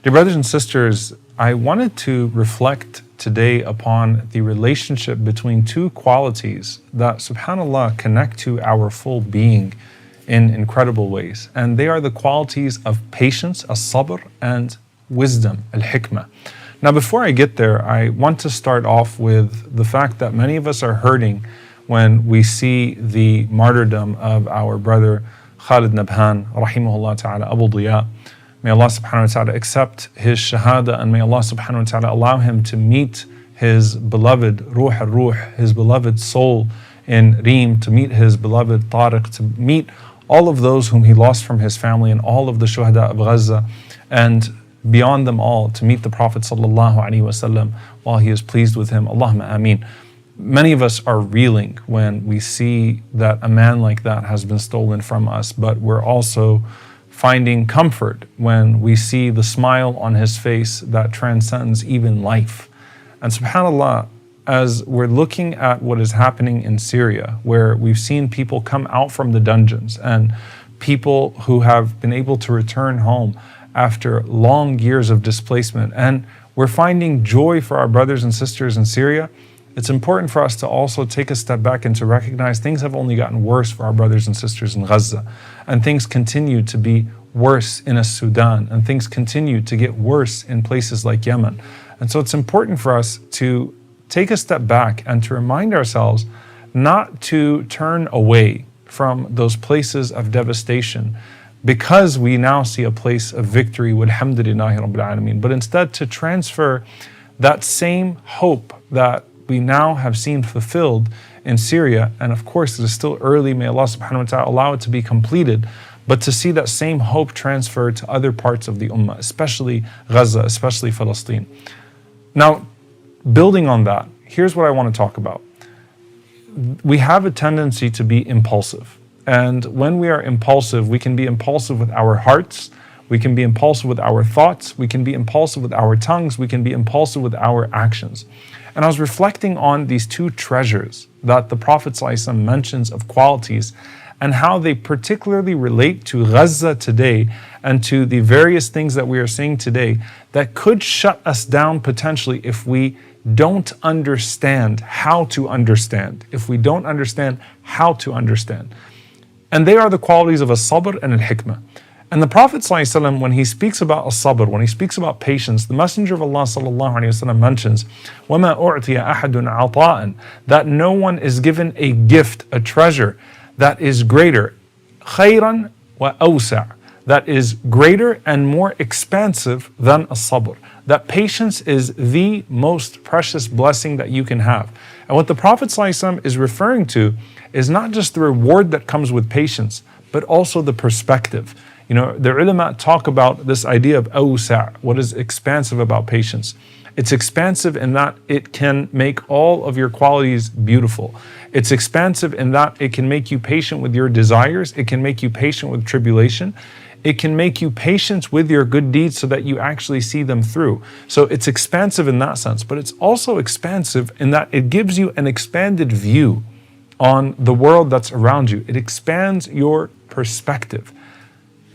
Dear brothers and sisters, I wanted to reflect today upon the relationship between two qualities that, subhanAllah, connect to our full being in incredible ways. And they are the qualities of patience, as-sabr, and wisdom, al-hikmah. Now, before I get there, I want to start off with the fact that many of us are hurting when we see the martyrdom of our brother Khaled Nabhan, Rahimullah Ta'ala, Abu Diaa. May Allah subhanahu wa ta'ala accept his shahada, and may Allah subhanahu wa ta'ala allow him to meet his beloved ruh al-ruh, his beloved soul in Reem, to meet his beloved Tariq, to meet all of those whom he lost from his family and all of the shuhada of Gaza, and beyond them all to meet the Prophet sallallahu alaihi wasallam while he is pleased with him. Allahumma ameen. Many of us are reeling when we see that a man like that has been stolen from us, but we're also finding comfort when we see the smile on his face that transcends even life. And subhanAllah, as we're looking at what is happening in Syria, where we've seen people come out from the dungeons and people who have been able to return home after long years of displacement, and we're finding joy for our brothers and sisters in Syria, it's important for us to also take a step back and to recognize things have only gotten worse for our brothers and sisters in Gaza. And things continue to be worse in Sudan. And things continue to get worse in places like Yemen. And so it's important for us to take a step back and to remind ourselves not to turn away from those places of devastation because we now see a place of victory, walhamdulillahi rabbil alameen, but instead to transfer that same hope that we now have seen fulfilled in Syria, and of course it is still early, may Allah subhanahu wa ta'ala allow it to be completed, but to see that same hope transferred to other parts of the Ummah, especially Gaza, especially Palestine. Now, building on that, here's what I want to talk about. We have a tendency to be impulsive, and when we are impulsive, we can be impulsive with our hearts, we can be impulsive with our thoughts, we can be impulsive with our tongues, we can be impulsive with our actions. And I was reflecting on these two treasures that the Prophet ﷺ mentions of qualities and how they particularly relate to Gaza today and to the various things that we are seeing today that could shut us down potentially if we don't understand how to understand, if we don't understand how to understand. And they are the qualities of as-sabr and al-hikmah. And the Prophet ﷺ, when he speaks about as-sabr, when he speaks about patience, the Messenger of Allah ﷺ mentions, وَمَا أُعْتِيَ أَحَدٌ عَطَاءً, that no one is given a gift, a treasure that is greater, خَيْرًا وَأَوْسَعًا, that is greater and more expansive than as-sabr. That patience is the most precious blessing that you can have. And what the Prophet ﷺ is referring to is not just the reward that comes with patience, but also the perspective. You know, the ulama talk about this idea of awsa', what is expansive about patience. It's expansive in that it can make all of your qualities beautiful. It's expansive in that it can make you patient with your desires. It can make you patient with tribulation. It can make you patient with your good deeds so that you actually see them through. So it's expansive in that sense, but it's also expansive in that it gives you an expanded view on the world that's around you. It expands your perspective.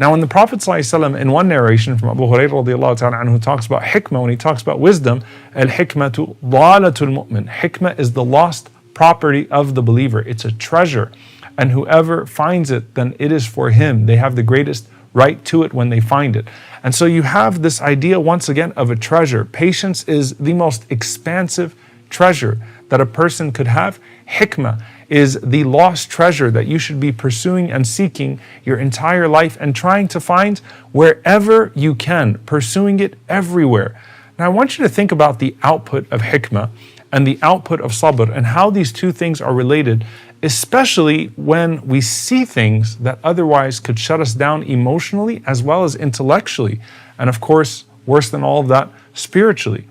Now, when the Prophet ﷺ, in one narration from Abu Hurairah radiallahu ta'ala anhu, talks about hikmah, when he talks about wisdom, al-hikmatu dhalatul mu'min. Hikmah is the lost property of the believer. It's a treasure. And whoever finds it, then it is for him. They have the greatest right to it when they find it. And so you have this idea, once again, of a treasure. Patience is the most expansive treasure that a person could have. Hikmah is the lost treasure that you should be pursuing and seeking your entire life and trying to find wherever you can, pursuing it everywhere. Now I want you to think about the output of hikmah and the output of sabr and how these two things are related, especially when we see things that otherwise could shut us down emotionally as well as intellectually, and of course, worse than all of that, spiritually.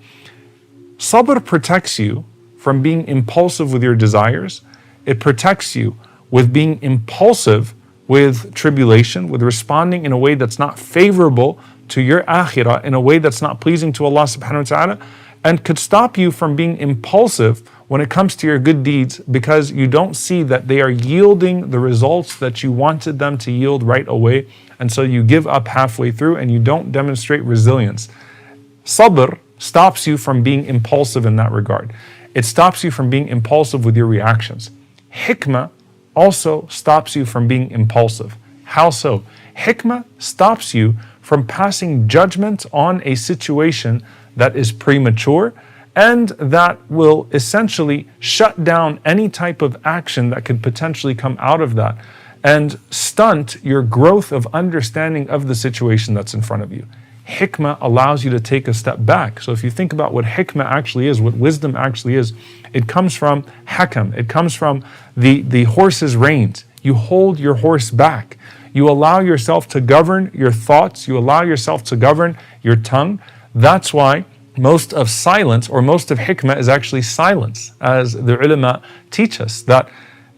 Sabr protects you from being impulsive with your desires. It protects you with being impulsive with tribulation, with responding in a way that's not favorable to your akhirah, in a way that's not pleasing to Allah subhanahu wa ta'ala, and could stop you from being impulsive when it comes to your good deeds because you don't see that they are yielding the results that you wanted them to yield right away, and so you give up halfway through and you don't demonstrate resilience. Sabr stops you from being impulsive in that regard. It stops you from being impulsive with your reactions. Hikmah also stops you from being impulsive. How so? Hikmah stops you from passing judgment on a situation that is premature and that will essentially shut down any type of action that could potentially come out of that and stunt your growth of understanding of the situation that's in front of you. Hikmah allows you to take a step back. So if you think about what hikmah actually is, what wisdom actually is, it comes from hakam. It comes from the horse's reins. You hold your horse back. You allow yourself to govern your thoughts. You allow yourself to govern your tongue. That's why most of silence or most of hikmah is actually silence, as the ulama teach us, that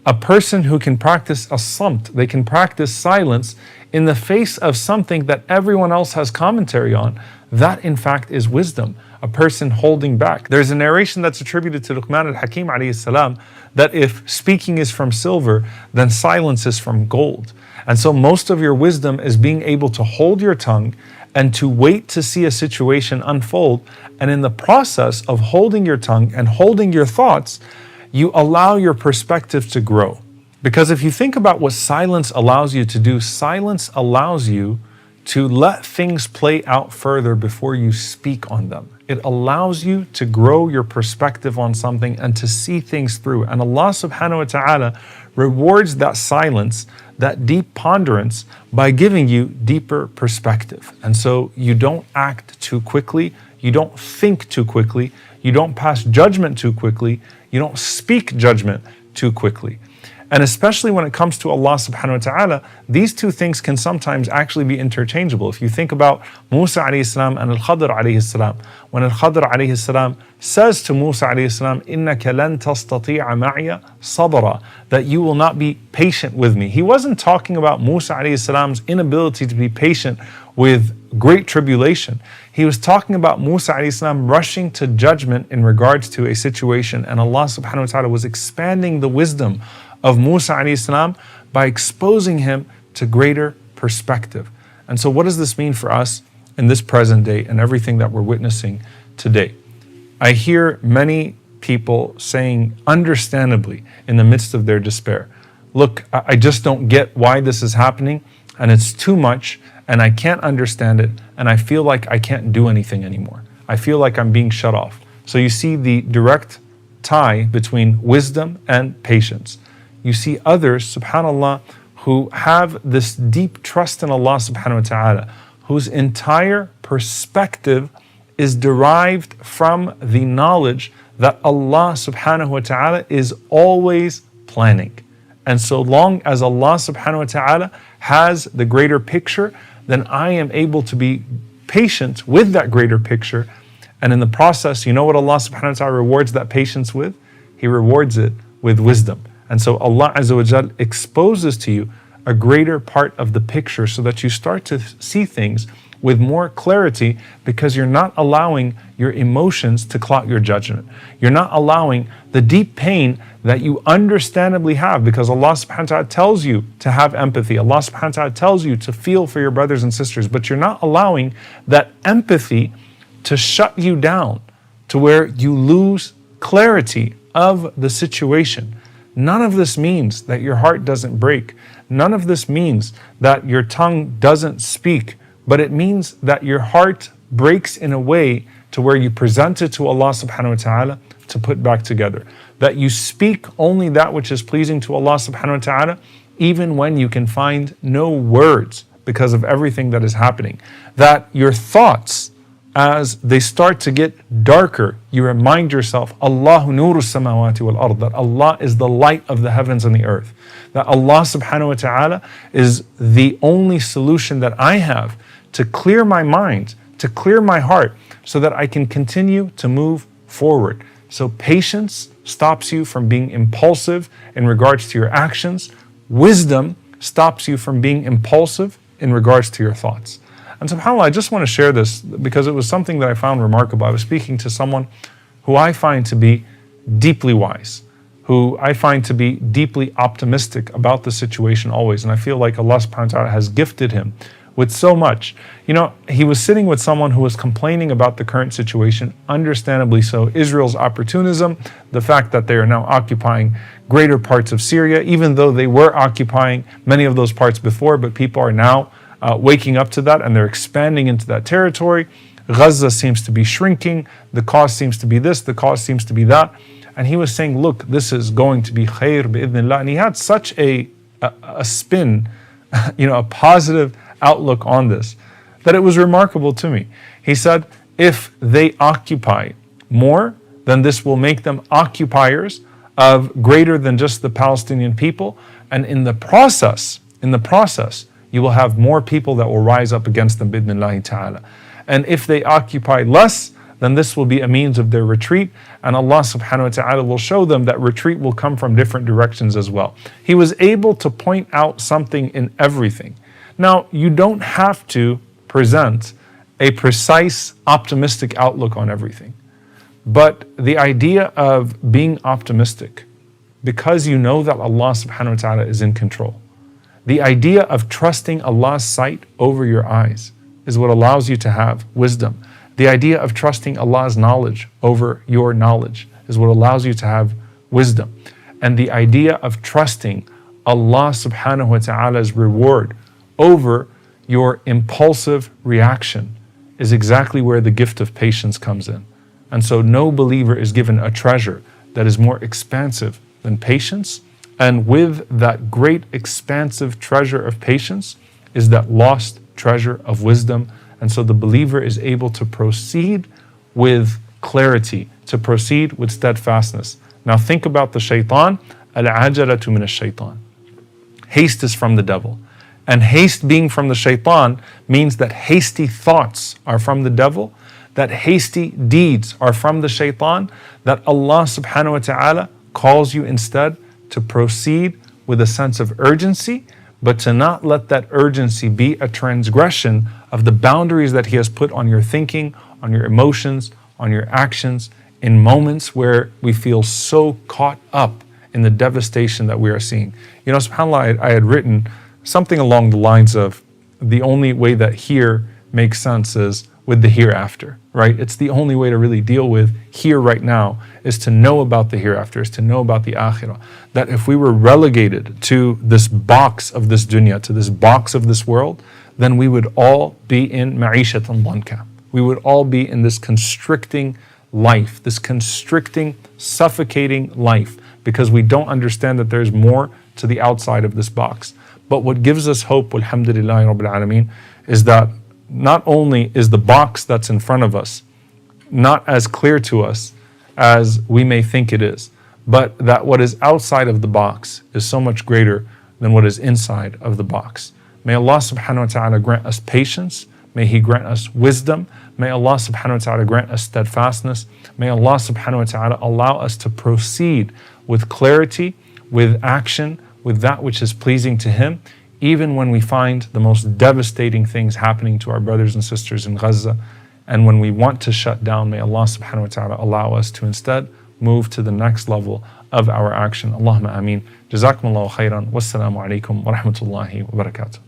a person who can practice as-samt, they can practice silence in the face of something that everyone else has commentary on, that in fact is wisdom, a person holding back. There's a narration that's attributed to Luqman al-Hakim alayhi salam that if speaking is from silver, then silence is from gold. And so most of your wisdom is being able to hold your tongue and to wait to see a situation unfold. And in the process of holding your tongue and holding your thoughts, you allow your perspective to grow. Because if you think about what silence allows you to do, silence allows you to let things play out further before you speak on them. It allows you to grow your perspective on something and to see things through. And Allah subhanahu wa ta'ala rewards that silence, that deep ponderance, by giving you deeper perspective. And so you don't act too quickly, you don't think too quickly, you don't pass judgment too quickly, you don't speak judgment too quickly. And especially when it comes to Allah subhanahu wa ta'ala, these two things can sometimes actually be interchangeable. If you think about Musa alayhi salam and Al-Khadr alayhi salam, when Al-Khadr alayhi salam says to Musa alayhi salam, إِنَّكَ لَن تَسْتَطِيعَ مَعِيَ صَبْرًا, that you will not be patient with me. He wasn't talking about Musa alayhi salam's inability to be patient with great tribulation. He was talking about Musa alayhi salam rushing to judgment in regards to a situation, and Allah subhanahu wa ta'ala was expanding the wisdom of Musa alayhi salam by exposing him to greater perspective. And so what does this mean for us in this present day and everything that we're witnessing today? I hear many people saying, understandably, in the midst of their despair, look, I just don't get why this is happening, and it's too much, and I can't understand it, and I feel like I can't do anything anymore. I feel like I'm being shut off. So you see the direct tie between wisdom and patience. You see others, subhanAllah, who have this deep trust in Allah subhanahu wa ta'ala, whose entire perspective is derived from the knowledge that Allah subhanahu wa ta'ala is always planning. And so long as Allah subhanahu wa ta'ala has the greater picture, then I am able to be patient with that greater picture. And in the process, you know what Allah subhanahu wa ta'ala rewards that patience with? He rewards it with wisdom. And so Allah Azza wa Jal exposes to you a greater part of the picture so that you start to see things with more clarity, because you're not allowing your emotions to cloud your judgment. You're not allowing the deep pain that you understandably have, because Allah subhanahu wa ta'ala tells you to have empathy. Allah subhanahu wa ta'ala tells you to feel for your brothers and sisters, but you're not allowing that empathy to shut you down to where you lose clarity of the situation. None of this means that your heart doesn't break. None of this means that your tongue doesn't speak, but it means that your heart breaks in a way to where you present it to Allah subhanahu wa ta'ala to put back together. That you speak only that which is pleasing to Allah subhanahu wa ta'ala, even when you can find no words because of everything that is happening. That your thoughts, as they start to get darker, you remind yourself, Allahu nuru samawati wal ard, that Allah is the light of the heavens and the earth. That Allah subhanahu wa ta'ala is the only solution that I have to clear my mind, to clear my heart, so that I can continue to move forward. So patience stops you from being impulsive in regards to your actions. Wisdom stops you from being impulsive in regards to your thoughts. And subhanAllah, I just want to share this because it was something that I found remarkable. I was speaking to someone who I find to be deeply wise, who I find to be deeply optimistic about the situation always. And I feel like Allah subhanahu wa ta'ala has gifted him with so much. You know, he was sitting with someone who was complaining about the current situation, understandably so. Israel's opportunism, the fact that they are now occupying greater parts of Syria, even though they were occupying many of those parts before, but people are now waking up to that and they're expanding into that territory. Gaza seems to be shrinking, the cause seems to be this, the cause seems to be that. And he was saying, look, this is going to be khair bi'idhnillah. And he had such a spin, a positive outlook on this, that it was remarkable to me. He said, if they occupy more, then this will make them occupiers of greater than just the Palestinian people. And in the process, you will have more people that will rise up against them, bi'idhnillahi ta'ala. And if they occupy less, then this will be a means of their retreat, and Allah subhanahu wa ta'ala will show them that retreat will come from different directions as well. He was able to point out something in everything. Now, you don't have to present a precise, optimistic outlook on everything. But the idea of being optimistic, because you know that Allah subhanahu wa ta'ala is in control, the idea of trusting Allah's sight over your eyes is what allows you to have wisdom. The idea of trusting Allah's knowledge over your knowledge is what allows you to have wisdom. And the idea of trusting Allah subhanahu wa ta'ala's reward over your impulsive reaction is exactly where the gift of patience comes in. And so no believer is given a treasure that is more expansive than patience. And with that great expansive treasure of patience is that lost treasure of wisdom. And so the believer is able to proceed with clarity, to proceed with steadfastness. Now think about the shaitan. Al-ajalatu min ash-shaytan. Haste is from the devil. And haste being from the shaitan means that hasty thoughts are from the devil, that hasty deeds are from the shaitan, that Allah subhanahu wa ta'ala calls you instead to proceed with a sense of urgency, but to not let that urgency be a transgression of the boundaries that He has put on your thinking, on your emotions, on your actions, in moments where we feel so caught up in the devastation that we are seeing. You know, subhanAllah, I had written something along the lines of the only way that here makes sense is with the hereafter, right? It's the only way to really deal with here right now is to know about the hereafter, is to know about the akhirah. That if we were relegated to this box of this dunya, to this box of this world, then we would all be in ma'ishatan dhanka. We would all be in this constricting life, this constricting, suffocating life, because we don't understand that there's more to the outside of this box. But what gives us hope, alhamdulillahi rabbil alameen, is that not only is the box that's in front of us not as clear to us as we may think it is, but that what is outside of the box is so much greater than what is inside of the box. May Allah subhanahu wa ta'ala grant us patience. May He grant us wisdom. May Allah subhanahu wa ta'ala grant us steadfastness. May Allah subhanahu wa ta'ala allow us to proceed with clarity, with action, with that which is pleasing to Him, even when we find the most devastating things happening to our brothers and sisters in Gaza. And when we want to shut down, may Allah subhanahu wa ta'ala allow us to instead move to the next level of our action. Allahumma ameen. Jazakumullahu khairan. Wassalamu alaikum wa rahmatullahi wa barakatuh.